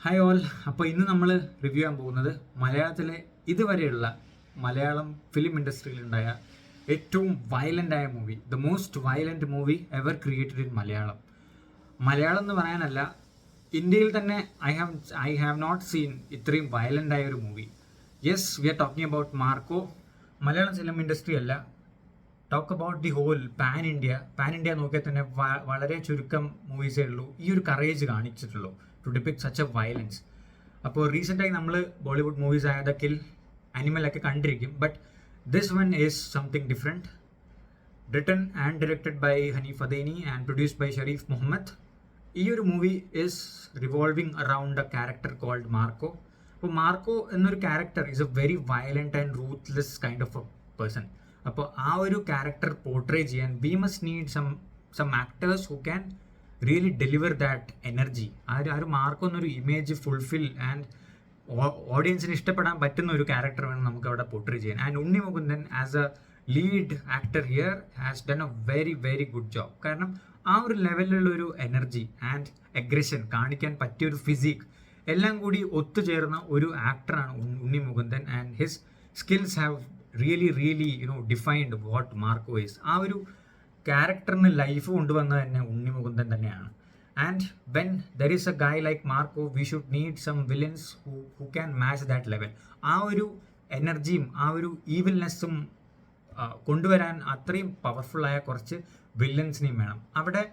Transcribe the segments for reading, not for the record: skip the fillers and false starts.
Hi all. അപ്പോൾ ഇന്ന് നമ്മൾ റിവ്യൂ ചെയ്യാൻ പോകുന്നത് മലയാളത്തിലെ ഇതുവരെയുള്ള മലയാളം ഫിലിം ഇൻഡസ്ട്രിയിലുണ്ടായ ഏറ്റവും വയലൻ്റ് ആയ movie, the most violent movie ever created in Malayalam. Malayalam എന്ന് പറയാനല്ല, ഇന്ത്യയിൽ തന്നെ ഐ ഹാവ് നോട്ട് സീൻ ഇത്രയും വയലൻ്റ് ആയ ഒരു movie. Yes, we are talking about Marco. Malayalam film industry അല്ല, talk about the whole pan India നോക്കിയാൽ തന്നെ വളരെ ചുരുക്കം മൂവീസേ ഉള്ളൂ ഈ ഒരു കറേജ് കാണിച്ചിട്ടുള്ളൂ to depict such a violence. അപ്പോൾ റീസെൻ്റായി നമ്മൾ ബോളിവുഡ് മൂവീസ് ആയ ദ കിൽ, അനിമലൊക്കെ കണ്ടിരിക്കും. But this one is something different. Written and directed by Hanif Adeni and produced by Shareef Muhammad. ഈ ഒരു movie is revolving around a character called Marco. അപ്പോൾ മാർക്കോ എന്നൊരു character is a very violent and ruthless kind of a person. അപ്പോൾ ആ ഒരു character portray ചെയ്യാൻ we must need some actors who can really deliver that energy. ആ ഒരു Marco എന്നൊരു image fulfil and ഓഡിയൻസിന് ഇഷ്ടപ്പെടാൻ പറ്റുന്ന ഒരു ക്യാരക്ടർ വേണം നമുക്ക് അവിടെ പോർട്രേ ചെയ്യാൻ. And Unni Mukundan as A lead actor here has done a very very good job. കാരണം ആ ഒരു ലെവലിലുള്ള ഒരു എനർജി ആൻഡ് അഗ്രഷൻ കാണിക്കാൻ പറ്റിയൊരു ഫിസിക് എല്ലാം കൂടി ഒത്തുചേർന്ന ഒരു ആക്ടറാണ് Unni Mukundan. And his skills have really defined what Marco is. ആ ഒരു ക്യാരക്ടറിന് ലൈഫ് കൊണ്ടുവന്നത് തന്നെ ഉണ്ണി മുകുന്ദൻ തന്നെയാണ്. And when there is a guy like Marco, we should need some villains who can match that level. ആ ഒരു എനർജിയും ആ ഒരു ഈവിൽനെസ്സും കൊണ്ടുവരാൻ അത്രയും പവർഫുള്ളായ കുറച്ച് വില്ലൻസിനെയും വേണം. അവിടെ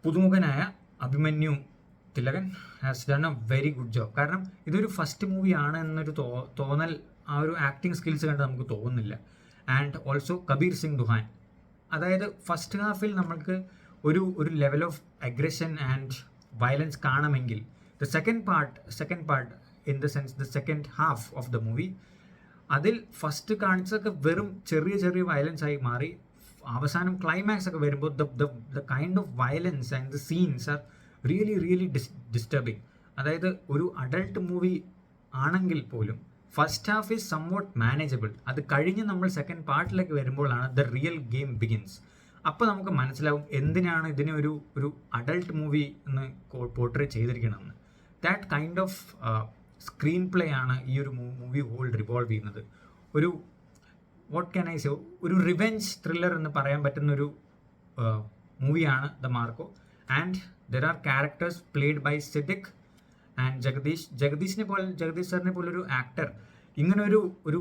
പുതുമുഖനായ Abhimanyu Thilakan has done a very good job. കാരണം ഇതൊരു ഫസ്റ്റ് മൂവിയാണ് എന്നൊരു തോന്നൽ ആ ഒരു ആക്ടിങ് സ്കിൽസ് കണ്ട് നമുക്ക് തോന്നുന്നില്ല. And also Kabir Singh Duhan. അതായത് ഫസ്റ്റ് ഹാഫിൽ നമ്മൾക്ക് ഒരു level of aggression and violence കാണുമെങ്കിൽ the second part in the sense the second half of the movie, അതിൽ ഫസ്റ്റ് കാണിച്ചതൊക്കെ വെറും ചെറിയ വയലൻസ് ആയി മാറി അവസാനം ക്ലൈമാക്സ് ഒക്കെ വരുമ്പോൾ the kind of violence and the scenes are really disturbing. അതായത് ഒരു അഡൾട്ട് മൂവി ആണെങ്കിൽ പോലും first half is somewhat manageable. അത് കഴിഞ്ഞ് നമ്മൾ സെക്കൻഡ് പാർട്ടിലേക്ക് വരുമ്പോഴാണ് ദ റിയൽ ഗെയിം ബിഗിൻസ്. അപ്പോൾ നമുക്ക് മനസ്സിലാവും എന്തിനാണ് ഇതിനെ ഒരു അഡൾട്ട് മൂവി എന്ന് പോർട്രേ ചെയ്തിരിക്കണമെന്ന്. That kind of screenplay ആണ് ഈ ഒരു മൂവി ഹോൾ റിവോൾവ് ചെയ്യുന്നത്. ഒരു വാട്ട് ക്യാൻ ഐ സേ, ഒരു റിവെഞ്ച് ത്രില്ലർ എന്ന് പറയാൻ പറ്റുന്നൊരു മൂവിയാണ് the Marco. And there are characters played by Siddique and Jagadish സാറിനെ പോലൊരു ആക്ടർ ഇങ്ങനെ ഒരു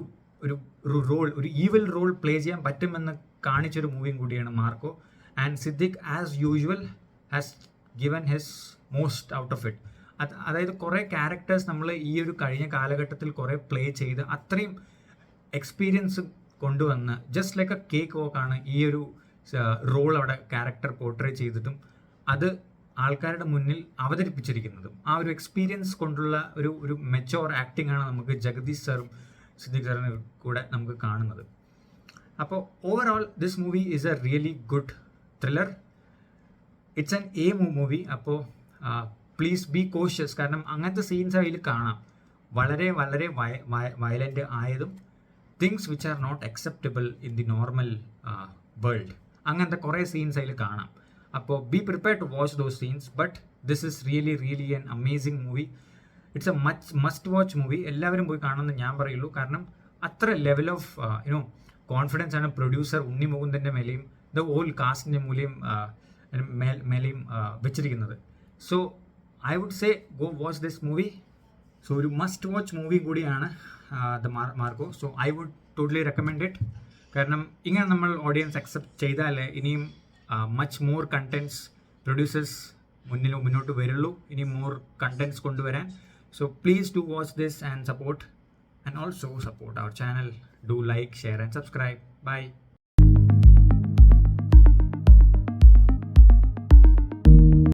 റോൾ, ഒരു ഈവിൽ റോൾ പ്ലേ ചെയ്യാൻ പറ്റുമെന്ന് കാണിച്ചൊരു മൂവിയും കൂടിയാണ് Marco. And Siddique as usual has given his most out of it. അതായത് കുറേ ക്യാരക്ടേഴ്സ് നമ്മൾ ഈ ഒരു കഴിഞ്ഞ കാലഘട്ടത്തിൽ കുറേ പ്ലേ ചെയ്ത് അത്രയും എക്സ്പീരിയൻസ് കൊണ്ടുവന്ന് ജസ്റ്റ് ലൈക്ക് എ കേക്ക് വോക്കാണ് ഈ ഒരു റോൾ അവിടെ ക്യാരക്ടർ പോർട്രേ ചെയ്തിട്ടും അത് ആൾക്കാരുടെ മുന്നിൽ അവതരിപ്പിച്ചിരിക്കുന്നതും. ആ ഒരു എക്സ്പീരിയൻസ് കൊണ്ടുള്ള ഒരു മെച്ചോർ ആക്ടിംഗ് ആണ് നമുക്ക് ജഗദീഷ് സാറും സിദ്ദിഖ് സാറിനും കൂടെ നമുക്ക് കാണുന്നത്. അപ്പോൾ overall this movie is a really good thriller. It's an A movie. അപ്പോൾ പ്ലീസ് ബി കോഷ്യസ്. കാരണം അങ്ങനത്തെ സീൻസ് അതിൽ കാണാം, വളരെ വയലൻ്റ് ആയതും things which are not acceptable in the normal world. അങ്ങനത്തെ കുറേ സീൻസ് അതിൽ കാണാം. അപ്പോൾ be prepare to watch those scenes. But this is really an amazing movie. It's a must watch movie. എല്ലാവരും പോയി കാണുമെന്ന് ഞാൻ പറയുള്ളൂ. കാരണം അത്ര ലെവൽ ഓഫ് കോൺഫിഡൻസ് ആണ് പ്രൊഡ്യൂസർ ഉണ്ണി മുകുന്ദൻ്റെ മേലെയും ദ ഹോൾ കാസ്റ്റിൻ്റെ മേലെയും വെച്ചിരിക്കുന്നത്. So I would say go watch this movie. So ഒരു മസ്റ്റ് വാച്ച് മൂവി കൂടിയാണ് the Marco. So I would totally recommend it. കാരണം ഇങ്ങനെ നമ്മൾ ഓഡിയൻസ് അക്സെപ്റ്റ് ചെയ്താൽ ഇനിയും മച്ച് മോർ കണ്ടൻറ്റ്സ് പ്രൊഡ്യൂസേഴ്സ് മുന്നോട്ട് വരുള്ളൂ, ഇനി മോർ കണ്ടൻറ്റ്സ് കൊണ്ടുവരാൻ. So please do watch this and support, and also support our channel. Do like, share and subscribe. By.